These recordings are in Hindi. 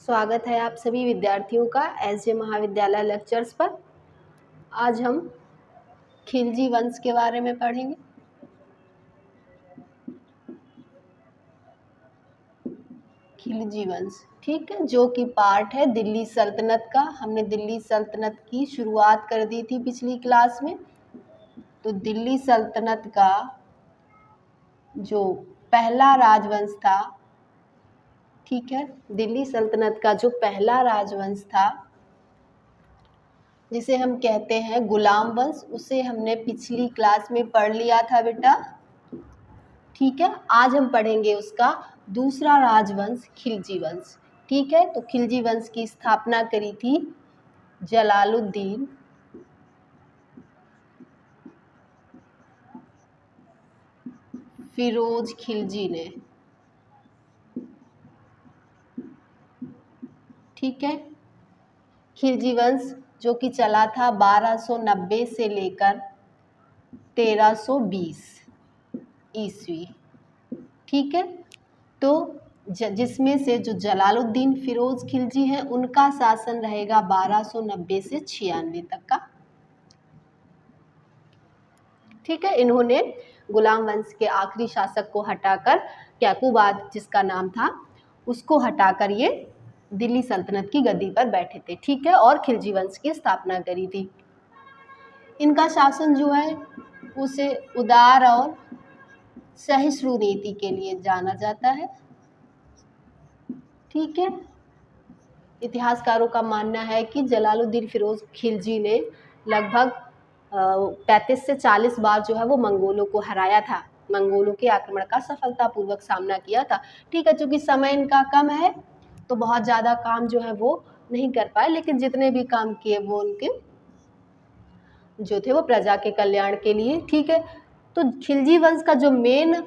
स्वागत है आप सभी विद्यार्थियों का एसजे महाविद्यालय लेक्चर्स पर। आज हम खिलजी वंश के बारे में पढ़ेंगे। खिलजी वंश, ठीक है, जो कि पार्ट है दिल्ली सल्तनत का। हमने दिल्ली सल्तनत की शुरुआत कर दी थी पिछली क्लास में। तो दिल्ली सल्तनत का जो पहला राजवंश था, ठीक है, दिल्ली सल्तनत का जो पहला राजवंश था जिसे हम कहते हैं गुलाम वंश, उसे हमने पिछली क्लास में पढ़ लिया था बेटा। ठीक है, आज हम पढ़ेंगे उसका दूसरा राजवंश खिलजी वंश। ठीक है, तो खिलजी वंश की स्थापना करी थी जलालुद्दीन फिरोज खिलजी ने। ठीक है, खिलजी वंश जो कि चला था 1290 से लेकर 1320 ईस्वी। ठीक है, तो जिसमें से जो जलालुद्दीन फिरोज खिलजी हैं उनका शासन रहेगा 1290 से 96 तक का। ठीक है, इन्होंने गुलाम वंश के आखिरी शासक को हटाकर, कैकुबाद जिसका नाम था, उसको हटाकर ये दिल्ली सल्तनत की गद्दी पर बैठे थे। ठीक है, और खिलजी वंश की स्थापना करी थी। इनका शासन जो है उसे उदार और सहिष्णु नीति के लिए जाना जाता है। ठीक है, इतिहासकारों का मानना है कि जलालुद्दीन फिरोज खिलजी ने लगभग 35 से 40 बार जो है वो मंगोलों को हराया था। मंगोलों के आक्रमण का सफलतापूर्वक सामना किया था। ठीक है, चूंकि समय इनका कम है तो बहुत ज़्यादा काम जो है वो नहीं कर पाए, लेकिन जितने भी काम किए वो उनके जो थे वो प्रजा के कल्याण के लिए। ठीक है, तो खिलजी वंश का जो मेन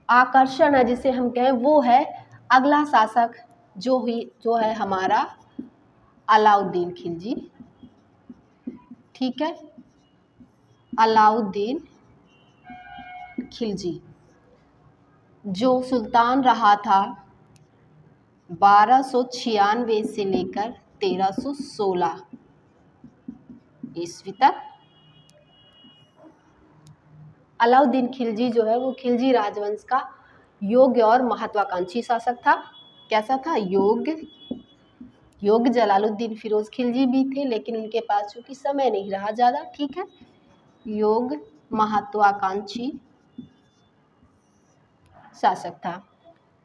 आकर्षण है जिसे हम कहें वो है अगला शासक जो है हमारा अलाउद्दीन खिलजी। ठीक है, अलाउद्दीन खिलजी जो सुल्तान रहा था 1296 से लेकर 1316 ईस्वी तक। अलाउद्दीन खिलजी जो है वो खिलजी राजवंश का योग्य और महत्वाकांक्षी शासक था। कैसा था? योग्य जलालुद्दीन फिरोज खिलजी भी थे, लेकिन उनके पास चूंकि समय नहीं रहा ज़्यादा। ठीक है, योग्य महत्वाकांक्षी शासक था।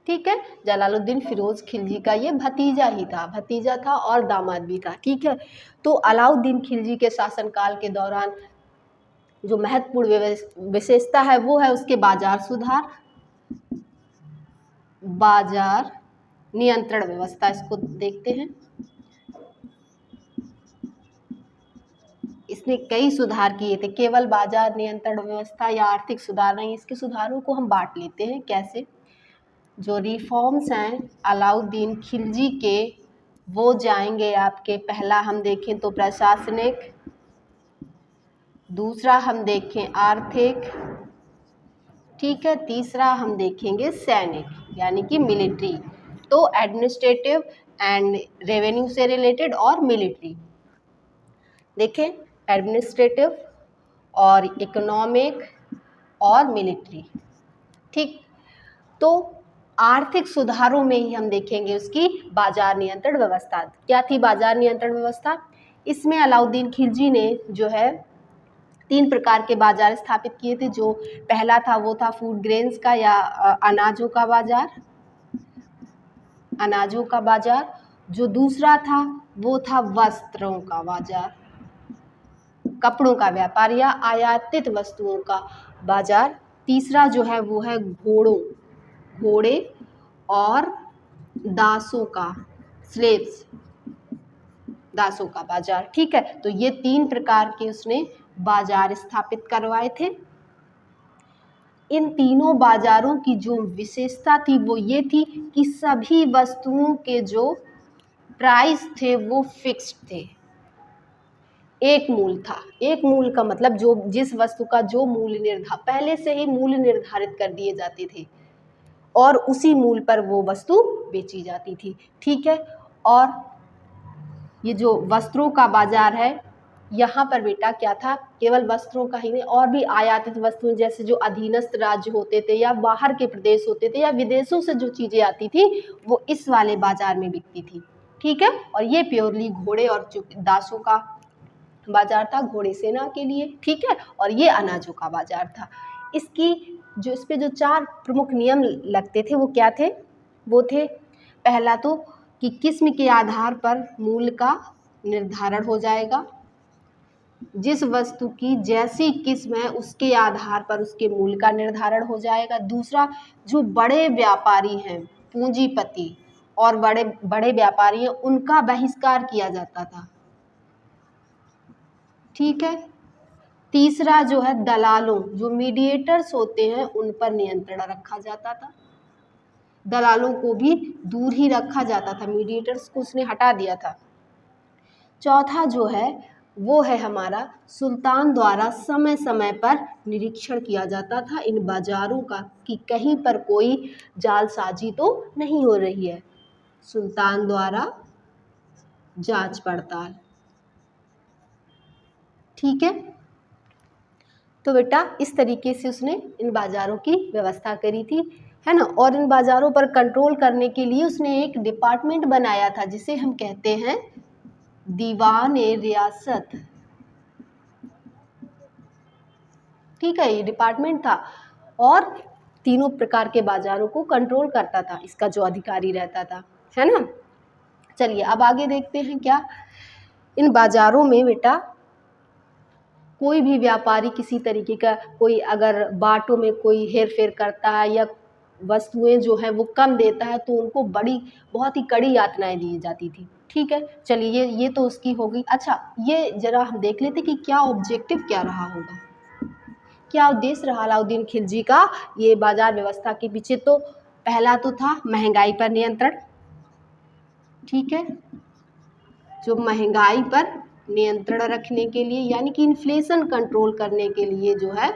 ठीक है, जलालुद्दीन फिरोज खिलजी का ये भतीजा था और दामाद भी था। ठीक है, तो अलाउद्दीन खिलजी के शासनकाल के दौरान जो महत्वपूर्ण विशेषता है वो है उसके बाजार नियंत्रण व्यवस्था। इसको देखते हैं। इसने कई सुधार किए थे, केवल बाजार नियंत्रण व्यवस्था या आर्थिक सुधार नहीं, इसके सुधारों को हम बांट लेते हैं। कैसे? जो रिफॉर्म्स हैं अलाउद्दीन खिलजी के वो जाएंगे आपके, पहला हम देखें तो प्रशासनिक, दूसरा हम देखें आर्थिक, ठीक है, तीसरा हम देखेंगे सैनिक यानी कि मिलिट्री। तो एडमिनिस्ट्रेटिव एंड रेवेन्यू से रिलेटेड और मिलिट्री। देखें, एडमिनिस्ट्रेटिव और इकोनॉमिक और मिलिट्री। ठीक, तो आर्थिक सुधारों में ही हम देखेंगे उसकी बाजार नियंत्रण व्यवस्था। क्या थी बाजार नियंत्रण व्यवस्था? इसमें अलाउद्दीन खिलजी ने जो है 3 प्रकार के बाजार स्थापित किए थे। जो पहला था वो था फूड ग्रेन्स का या अनाजों का बाजार। जो दूसरा था वो था वस्त्रों का बाजार, कपड़ों का व्यापार या आयातित वस्तुओं का बाजार। तीसरा जो है वो है घोड़े और दासों का बाजार। ठीक है, तो ये 3 प्रकार के उसने बाजार स्थापित करवाए थे। इन तीनों बाजारों की जो विशेषता थी वो ये थी कि सभी वस्तुओं के जो प्राइस थे वो फिक्स्ड थे। एक मूल था। एक मूल का मतलब जिस वस्तु का जो मूल्य पहले से ही मूल्य निर्धारित कर दिए जाते थे। और उसी मूल्य पर वो वस्तु बेची जाती थी। ठीक है, और ये जो वस्त्रों का बाजार है, यहाँ पर बेटा क्या था, केवल वस्त्रों का ही नहीं और भी आयातित वस्तुएं जैसे जो अधीनस्थ राज्य होते थे या बाहर के प्रदेश होते थे या विदेशों से जो चीज़ें आती थी वो इस वाले बाजार में बिकती थी। ठीक है, और ये प्योरली घोड़े और जो दासों का बाजार था, घोड़े सेना के लिए। ठीक है, और ये अनाजों का बाजार था। इसकी जो इस पे जो 4 प्रमुख नियम लगते थे वो क्या थे, वो थे पहला तो कि किस्म के आधार पर मूल्य का निर्धारण हो जाएगा, जिस वस्तु की जैसी किस्म है उसके आधार पर उसके मूल्य का निर्धारण हो जाएगा। दूसरा, जो बड़े व्यापारी हैं, पूंजीपति और बड़े बड़े व्यापारी हैं, उनका बहिष्कार किया जाता था। ठीक है, तीसरा जो है दलालों, जो मीडिएटर्स होते हैं, उन पर नियंत्रण रखा जाता था। दलालों को भी दूर ही रखा जाता था, मीडिएटर्स को उसने हटा दिया था। चौथा जो है वो है हमारा सुल्तान द्वारा समय समय पर निरीक्षण किया जाता था इन बाजारों का कि कहीं पर कोई जालसाजी तो नहीं हो रही है। सुल्तान द्वारा जांच पड़ताल। ठीक है, तो बेटा इस तरीके से उसने इन बाज़ारों की व्यवस्था करी थी, है ना। और इन बाज़ारों पर कंट्रोल करने के लिए उसने एक डिपार्टमेंट बनाया था जिसे हम कहते हैं दीवान-ए-रियासत। ठीक है, ये डिपार्टमेंट था और तीनों प्रकार के बाज़ारों को कंट्रोल करता था, इसका जो अधिकारी रहता था, है ना। चलिए अब आगे देखते हैं क्या इन बाज़ारों में बेटा कोई भी व्यापारी किसी तरीके का कोई अगर बाटों में कोई हेर फेर करता है या वस्तुएं जो है वो कम देता है तो उनको बहुत ही कड़ी यातनाएं दी जाती थी। ठीक है, चलिए ये तो उसकी हो गई। अच्छा, ये जरा हम देख लेते कि क्या ऑब्जेक्टिव क्या रहा होगा, क्या उद्देश्य रहा अलाउद्दीन खिलजी का ये बाजार व्यवस्था के पीछे। तो पहला तो था महंगाई पर नियंत्रण। ठीक है, जो महंगाई पर नियंत्रण रखने के लिए यानी कि इन्फ्लेशन कंट्रोल करने के लिए जो है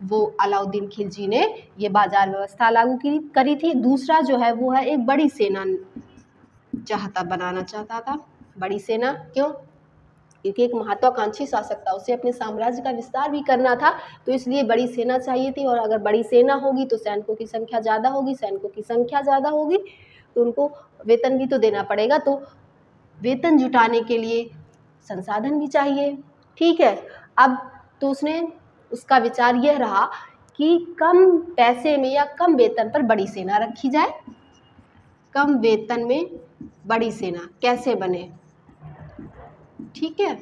वो अलाउद्दीन खिलजी ने ये बाजार व्यवस्था लागू करी थी। दूसरा जो है वो है एक बड़ी सेना बनाना चाहता था। बड़ी सेना क्यों, क्योंकि एक महत्वाकांक्षी शासक था, उसे अपने साम्राज्य का विस्तार भी करना था, तो इसलिए बड़ी सेना चाहिए थी। और अगर बड़ी सेना होगी तो सैनिकों की संख्या ज़्यादा होगी, सैनिकों की संख्या ज़्यादा होगी तो उनको वेतन भी तो देना पड़ेगा, तो वेतन जुटाने के लिए संसाधन भी चाहिए। ठीक है, अब तो उसका विचार यह रहा कि कम पैसे में या कम वेतन पर बड़ी सेना रखी जाए। कम वेतन में बड़ी सेना कैसे बने, ठीक है,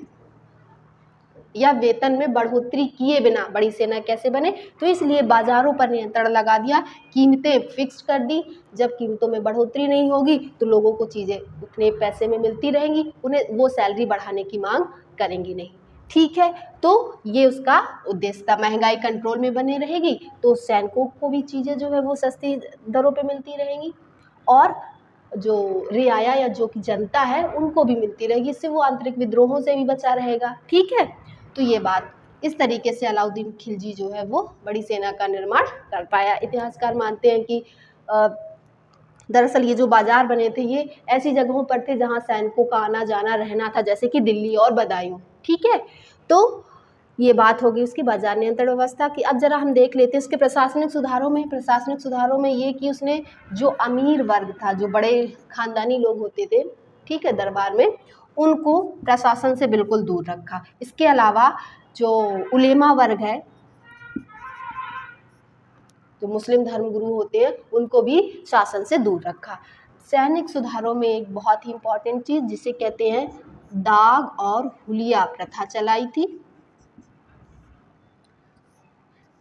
या वेतन में बढ़ोतरी किए बिना बड़ी सेना कैसे बने। तो इसलिए बाजारों पर नियंत्रण लगा दिया, कीमतें फिक्स कर दी। जब कीमतों में बढ़ोतरी नहीं होगी तो लोगों को चीज़ें उतने पैसे में मिलती रहेंगी, उन्हें वो सैलरी बढ़ाने की मांग करेंगी नहीं। ठीक है, तो ये उसका उद्देश्य था। महंगाई कंट्रोल में बनी रहेगी तो सैनिकों को भी चीज़ें जो है वो सस्ती दरों पे मिलती रहेंगी और जो रियाया या जो कि जनता है उनको भी मिलती रहेगी। इससे वो आंतरिक विद्रोहों से भी बचा रहेगा। ठीक है, तो ये बात इस तरीके से अलाउद्दीन खिलजी जो है वो बड़ी सेना का निर्माण कर पाया। इतिहासकार मानते हैं कि दरअसल ये जो बाजार बने थे ये ऐसी जगहों पर थे जहाँ सैनिकों का आना जाना रहना था, जैसे कि दिल्ली और बदायूं। ठीक है, तो ये बात होगी उसकी बाजार नियंत्रण व्यवस्था की। अब जरा हम देख लेते हैं उसके प्रशासनिक सुधारों में ये कि उसने जो अमीर वर्ग था, जो बड़े खानदानी लोग होते थे, ठीक है, दरबार में, उनको प्रशासन से बिल्कुल दूर रखा। इसके अलावा जो उलेमा वर्ग है, जो मुस्लिम धर्मगुरु होते हैं, उनको भी शासन से दूर रखा। सैनिक सुधारों में एक बहुत ही इम्पोर्टेंट चीज़ जिसे कहते हैं दाग और हुलिया प्रथा चलाई थी।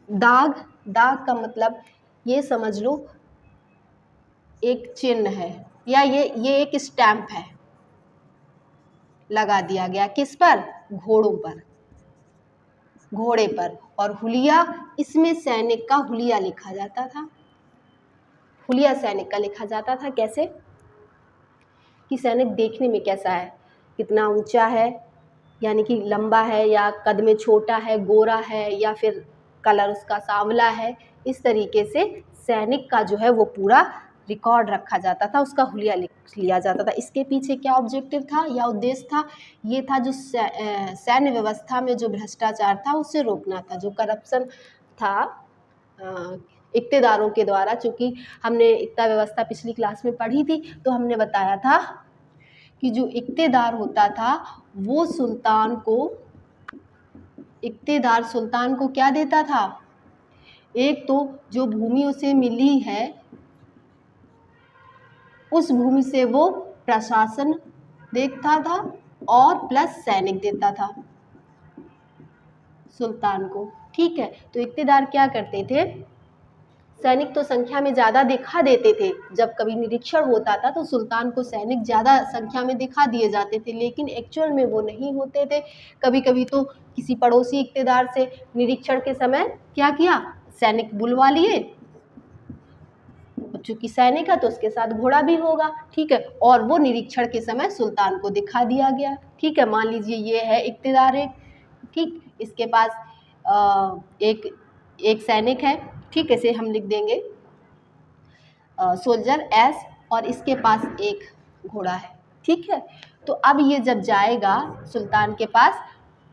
दाग का मतलब ये समझ लो एक चिन्ह है या ये एक स्टैंप है, लगा दिया गया किस पर, घोड़ों पर, घोड़े पर। और हुलिया, इसमें सैनिक का हुलिया लिखा जाता था। हुलिया सैनिक का लिखा जाता था कैसे, कि सैनिक देखने में कैसा है, कितना ऊंचा है, यानी कि लंबा है या कद में छोटा है, गोरा है या फिर कलर उसका सांवला है। इस तरीके से सैनिक का जो है वो पूरा रिकॉर्ड रखा जाता था, उसका हुलिया लिख लिया जाता था। इसके पीछे क्या ऑब्जेक्टिव था या उद्देश्य था? ये था जो सैन्य व्यवस्था में जो भ्रष्टाचार था उसे रोकना था, जो करप्शन था इक्तेदारों के द्वारा। चूँकि हमने इक्ता व्यवस्था पिछली क्लास में पढ़ी थी, तो हमने बताया था कि जो इक्तेदार होता था वो इक्तेदार सुल्तान को क्या देता था? एक तो जो भूमि उसे मिली है उस भूमि से वो प्रशासन देखता था और प्लस सैनिक देता था सुल्तान को। ठीक है, तो इक्तेदार क्या करते थे? सैनिक तो संख्या में ज़्यादा दिखा देते थे, जब कभी निरीक्षण होता था तो सुल्तान को सैनिक ज़्यादा संख्या में दिखा दिए जाते थे, लेकिन एक्चुअल में वो नहीं होते थे। कभी कभी तो किसी पड़ोसी इक्तेदार से निरीक्षण के समय क्या किया, सैनिक बुलवा लिए, चूंकि सैनिक है तो उसके साथ घोड़ा भी होगा। ठीक है, और वो निरीक्षण के समय सुल्तान को दिखा दिया गया। ठीक है, मान लीजिए ये है इक्तेदार एक, ठीक, इसके पास एक सैनिक है। ठीक है, इसे हम लिख देंगे सोल्जर एस, और इसके पास एक घोड़ा है। ठीक है, तो अब ये जब जाएगा सुल्तान के पास,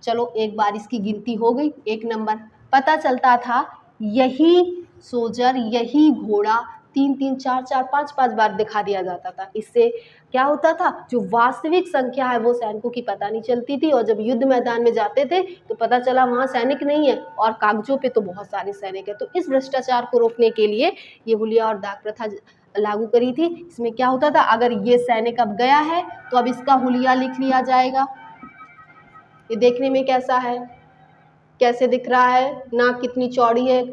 चलो एक बार इसकी गिनती हो गई, 1 नंबर पता चलता था यही सोल्जर यही घोड़ा 3-3 4-4 5-5 बार दिखा दिया जाता था। इससे क्या होता था, जो वास्तविक संख्या है वो सैनिकों की पता नहीं चलती थी, और जब युद्ध मैदान में जाते थे तो पता चला वहाँ सैनिक नहीं है और कागजों पे तो बहुत सारे सैनिक है। तो इस भ्रष्टाचार को रोकने के लिए ये हुलिया और डाक प्रथा लागू करी थी। इसमें क्या होता था, अगर ये सैनिक अब गया है तो अब इसका हुलिया लिख लिया जाएगा। ये देखने में कैसा है, कैसे दिख रहा है, नाक कितनी चौड़ी है,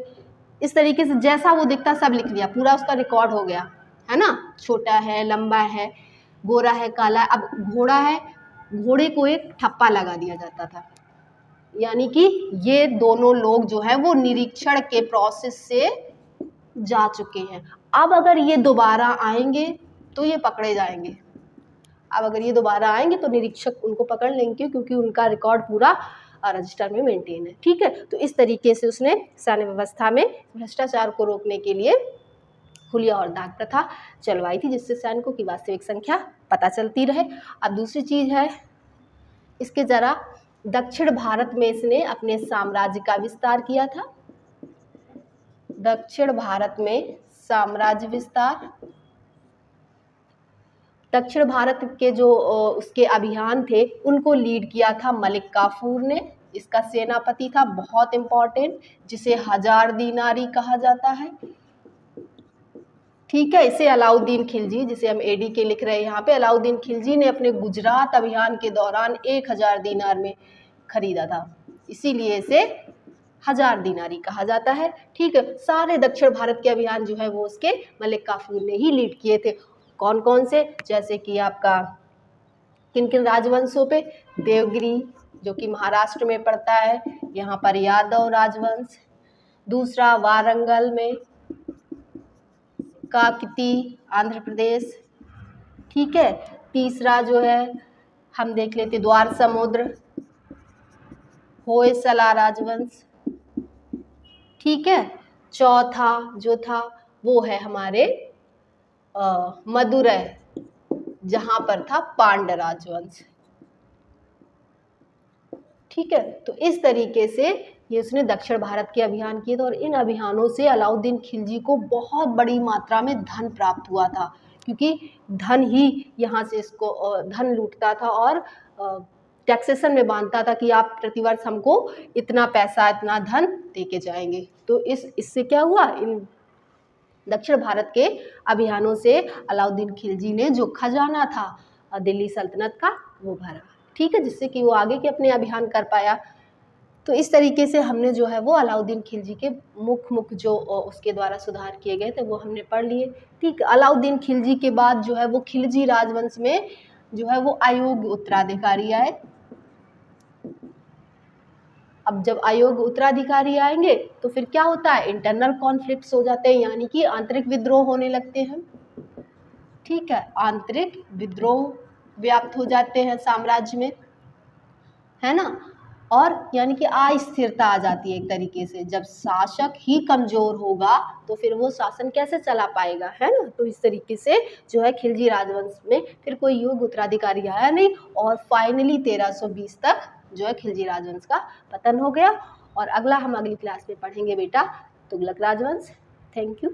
इस तरीके से जैसा वो दिखता सब लिख लिया, पूरा उसका रिकॉर्ड हो गया, है ना। छोटा है, लंबा है, गोरा है, काला है। अब घोड़ा है, घोड़े को एक ठप्पा लगा दिया जाता था, यानी कि ये दोनों लोग जो है वो निरीक्षण के प्रोसेस से जा चुके हैं। अब अगर ये दोबारा आएंगे तो ये पकड़े जाएंगे। अब अगर ये दोबारा आएंगे तो निरीक्षक उनको पकड़ लेंगे, क्योंकि उनका रिकॉर्ड पूरा रजिस्टर में मेंटेन है। ठीक है, तो इस तरीके से उसने सैन्य व्यवस्था में भ्रष्टाचार को रोकने के लिए हुलिया और डाक प्रथा चलवाई थी, जिससे सैनिकों की वास्तविक संख्या पता चलती रहे। अब दूसरी चीज़ है, इसके ज़रा दक्षिण भारत में इसने अपने साम्राज्य का विस्तार किया था। दक्षिण भारत में साम्राज्य विस्तार, दक्षिण भारत के जो उसके अभियान थे उनको लीड किया था मलिक काफूर ने। इसका सेनापति था बहुत इम्पोर्टेंट, जिसे 1000 दीनारी कहा जाता है। ठीक है, इसे अलाउद्दीन खिलजी, जिसे हम एडी के लिख रहे हैं यहाँ पे, अलाउद्दीन खिलजी ने अपने गुजरात अभियान के दौरान 1000 दीनार में खरीदा था, इसीलिए इसे 1000 दीनारी कहा जाता है। ठीक है, सारे दक्षिण भारत के अभियान जो है वो उसके मलिक काफूर ने ही लीड किए थे। कौन कौन से, जैसे कि आपका किन किन राजवंशों पे, देवगिरी जो कि महाराष्ट्र में पड़ता है, यहाँ पर यादव राजवंश, दूसरा वारंगल में, काकती आंध्र प्रदेश। ठीक है, तीसरा जो है हम देख लेते द्वार समुद्र, होयसला राजवंश। ठीक है, चौथा जो था वो है हमारे मदुरै, जहां पर था पांड्य राजवंश। ठीक है, तो इस तरीके से ये उसने दक्षिण भारत के अभियान किए थे, और इन अभियानों से अलाउद्दीन खिलजी को बहुत बड़ी मात्रा में धन प्राप्त हुआ था, क्योंकि धन ही यहाँ से इसको धन लूटता था और टैक्सेशन में बांधता था कि आप प्रतिवर्ष हमको इतना पैसा इतना धन दे के जाएंगे। तो इससे क्या हुआ, इन दक्षिण भारत के अभियानों से अलाउद्दीन खिलजी ने जो खजाना था दिल्ली सल्तनत का वो भरा। ठीक है, जिससे कि वो आगे के अपने अभियान कर पाया। तो इस तरीके से हमने जो है वो अलाउद्दीन खिलजी के मुख्य जो उसके द्वारा सुधार किए गए थे वो हमने पढ़ लिए। ठीक, अलाउद्दीन खिलजी के बाद जो है वो खिलजी राजवंश में जो है वो अयोग्य उत्तराधिकारी आए। अब जब अयोग्य उत्तराधिकारी आएंगे तो फिर क्या होता है, इंटरनल कॉन्फ्लिक्ट्स हो जाते हैं, यानी कि आंतरिक विद्रोह होने लगते हैं। ठीक है, आंतरिक विद्रोह व्याप्त हो जाते हैं साम्राज्य में, है ना। और यानी कि अस्थिरता आ जाती है एक तरीके से। जब शासक ही कमजोर होगा तो फिर वो शासन कैसे चला पाएगा, है ना। तो इस तरीके से जो है खिलजी राजवंश में फिर कोई योग्य उत्तराधिकारी आया नहीं और फाइनली 1320 तक जो है खिलजी राजवंश का पतन हो गया। और अगला हम अगली क्लास में पढ़ेंगे बेटा तुगलक राजवंश। Thank you.